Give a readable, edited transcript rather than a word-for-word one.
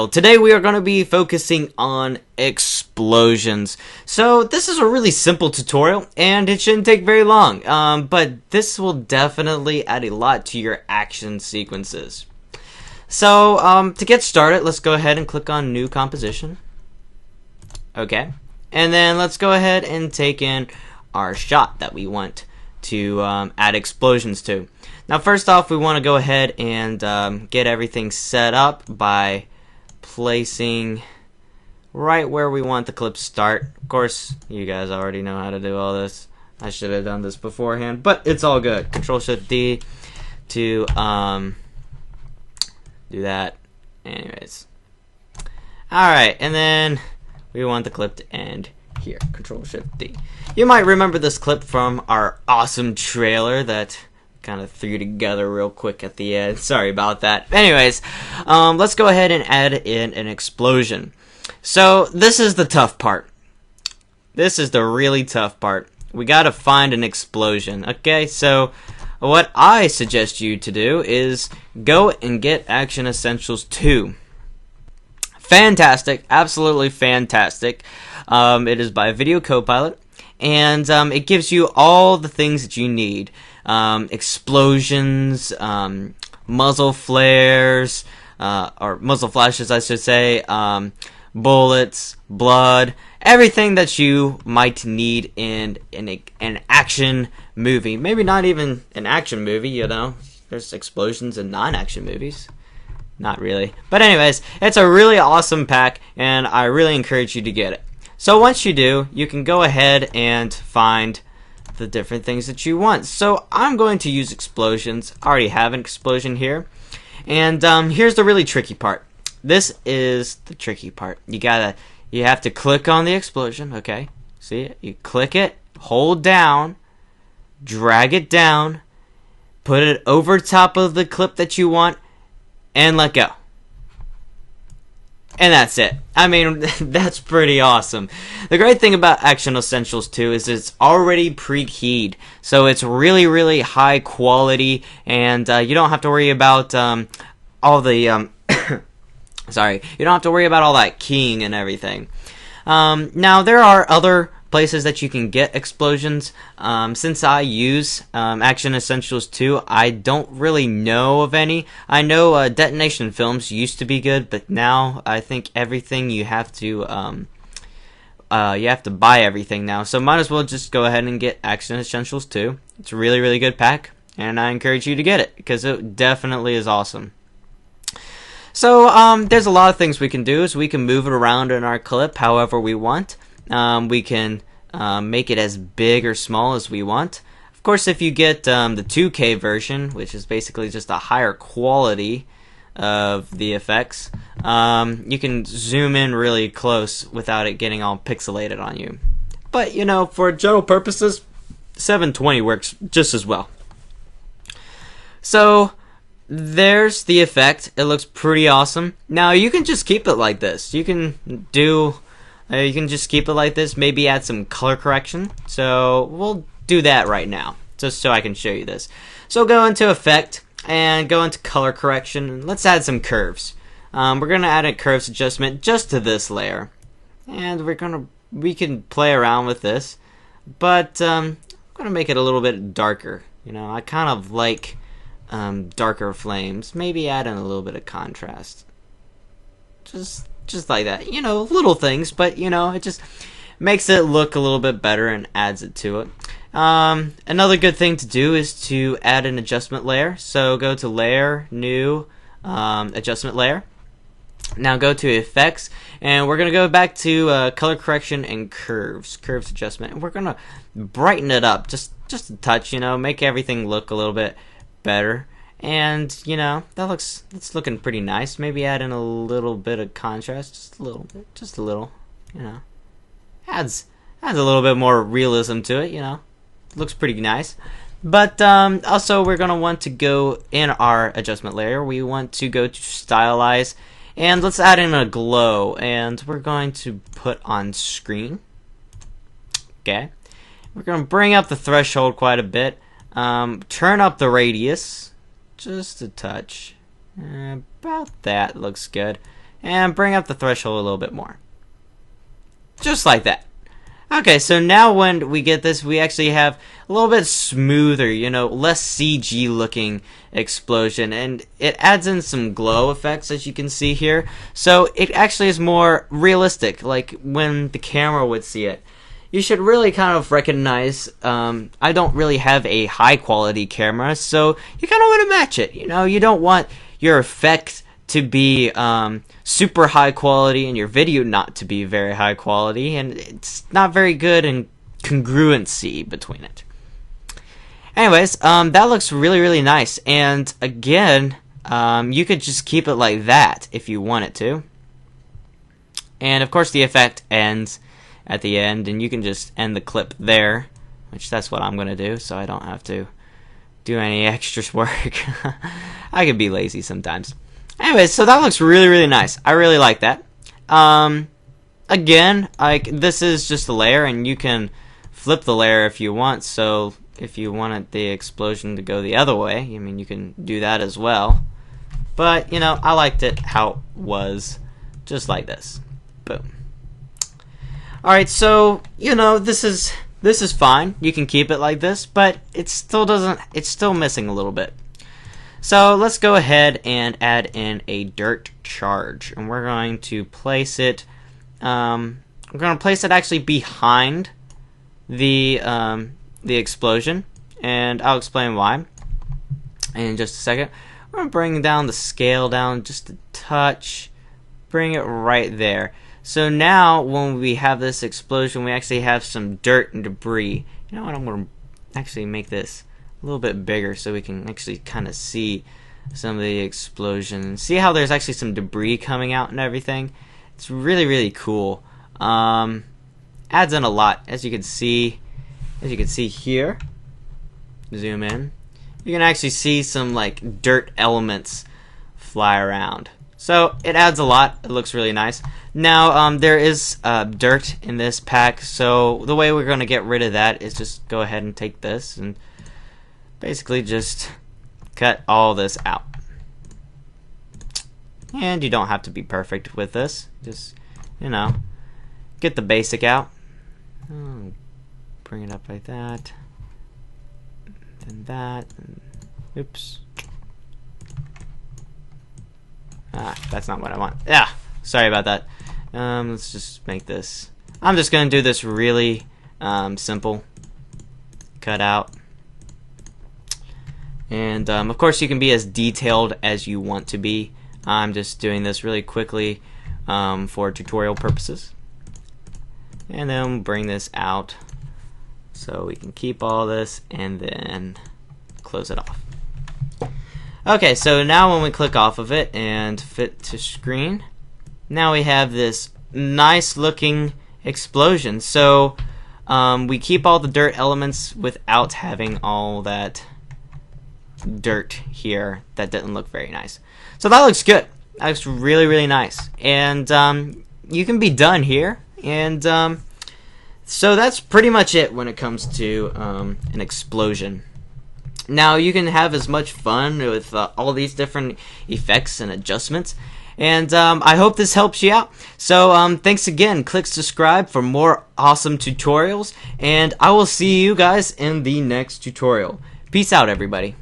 Today we are going to be focusing on explosions. So this is a really simple tutorial and it shouldn't take very long, but this will definitely add a lot to your action sequences. So to get started, let's go ahead and click on New Composition. Okay, and then let's go ahead and take in our shot that we want to add explosions to. Now first off, we want to go ahead and get everything set up by placing right where we want the clip to start. Of course, you guys already know how to do all this. I should have done this beforehand, but it's all good. Control-Shift-D to do that. Anyways. Alright, and then we want the clip to end here. Control-Shift-D. You might remember this clip from our awesome trailer that kind of threw together real quick at the end. Sorry about that. Anyways, let's go ahead and add in an explosion. So this is the tough part. This is the really tough part. We gotta find an explosion. Okay, so what I suggest you to do is go and get Action Essentials 2. Fantastic, absolutely fantastic. It is by Video Copilot, and it gives you all the things that you need. Explosions, muzzle flares, or muzzle flashes I should say, bullets, blood, everything that you might need in an action movie. Maybe not even an action movie, you know, there's explosions in non-action movies. Not really. But anyways, it's a really awesome pack and I really encourage you to get it. So once you do, you can go ahead and find the different things that you want. So I'm going to use explosions. I already have an explosion here. And here's the really tricky part. This is the tricky part. You have to click on the explosion, okay? See it? You click it, hold down, drag it down, put it over top of the clip that you want, and let go. And that's it. I mean, that's pretty awesome. The great thing about Action Essentials 2 is it's already pre-keyed. So it's really, really high quality, and you don't have to worry about all the... sorry, you don't have to worry about all that keying and everything. Now, there are other places that you can get explosions. Since I use Action Essentials 2, I don't really know of any. I know Detonation Films used to be good, but now I think everything you have to buy everything now. So might as well just go ahead and get Action Essentials 2. It's a really, really good pack, and I encourage you to get it because it definitely is awesome. So there's a lot of things we can do. Is we can move it around in our clip however we want. We can make it as big or small as we want. Of course, if you get the 2K version, which is basically just a higher quality of the effects, you can zoom in really close without it getting all pixelated on you. But, you know, for general purposes, 720 works just as well. So there's the effect. It looks pretty awesome. Now, you can just keep it like this. You can just keep it like this, maybe add some color correction. So we'll do that right now, just so I can show you this. So go into Effect and go into Color Correction. Let's add some curves. We're gonna add a curves adjustment just to this layer, and we can play around with this, but I'm gonna make it a little bit darker. You know, I kind of like darker flames. Maybe add in a little bit of contrast. Just like that, you know, little things, but you know, it just makes it look a little bit better and adds it to it. Another good thing to do is to add an adjustment layer. So go to Layer, New, Adjustment Layer. Now go to Effects, and we're gonna go back to Color Correction and Curves Adjustment, and we're gonna brighten it up just a touch. You know, make everything look a little bit better. And, you know, that's looking pretty nice. Maybe add in a little bit of contrast, just a little, you know. Adds a little bit more realism to it, you know. Looks pretty nice. But also we're going to want to go in our adjustment layer. We want to go to Stylize, and let's add in a glow, and we're going to put on Screen. Okay. We're going to bring up the threshold quite a bit. Turn up the radius just a touch. About that looks good. and bring up the threshold a little bit more. Just like that. Okay, so now when we get this, we actually have a little bit smoother, less CG looking explosion, and it adds in some glow effects, as you can see here. So it actually is more realistic, like when the camera would see it. You should really kind of recognize, I don't really have a high quality camera, so you kind of want to match it. You don't want your effect to be super high quality and your video not to be very high quality, and it's not very good in congruency between it. Anyways, that looks really, really nice, and again, you could just keep it like that if you wanted to. And of course the effect ends at the end, and you can just end the clip there, which that's what I'm gonna do, so I don't have to do any extra work. I can be lazy sometimes. Anyways, so that looks really, really nice. I really like that. Again, this is just a layer, and you can flip the layer if you want. So if you wanted the explosion to go the other way, you can do that as well. But I liked it how it was, just like this. Boom. All right, so this is fine. You can keep it like this, but it's still missing a little bit. So let's go ahead and add in a dirt charge, and we're going to place it. Actually behind the explosion, and I'll explain why in just a second. We're gonna bring down the scale down just a touch, bring it right there. So now when we have this explosion, we actually have some dirt and debris. You know what? I'm gonna actually make this a little bit bigger so we can actually kind of see some of the explosion. See how there's actually some debris coming out and everything? It's really, really cool. Adds in a lot, as you can see here. Zoom in. You can actually see some like dirt elements fly around. So it adds a lot. It looks really nice. Now there is dirt in this pack, so the way we're going to get rid of that is just go ahead and take this and basically just cut all this out. And you don't have to be perfect with this. Just, get the basic out. Bring it up like that. Then that. And, oops. That's not what I want. Yeah, sorry about that. Let's just make this. I'm just going to do this really simple. Cut out. And of course you can be as detailed as you want to be. I'm just doing this really quickly for tutorial purposes. And then we'll bring this out so we can keep all this and then close it off. Okay, so now when we click off of it and fit to screen, now we have this nice looking explosion. So we keep all the dirt elements without having all that dirt here that didn't look very nice. So that looks good. That looks really, really nice. And you can be done here. And so that's pretty much it when it comes to an explosion. Now you can have as much fun with all these different effects and adjustments. And I hope this helps you out. So thanks again. Click subscribe for more awesome tutorials. And I will see you guys in the next tutorial. Peace out, everybody.